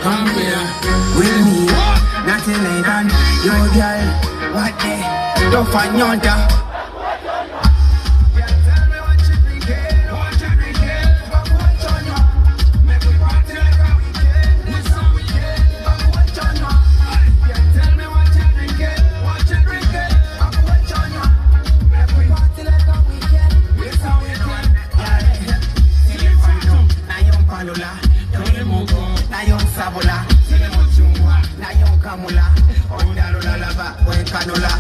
Come here with me, nothing ain't done. Yo, girl, what day? Don't find yonder. Sabola, na yung kamula, onda lo lalaba, o canola.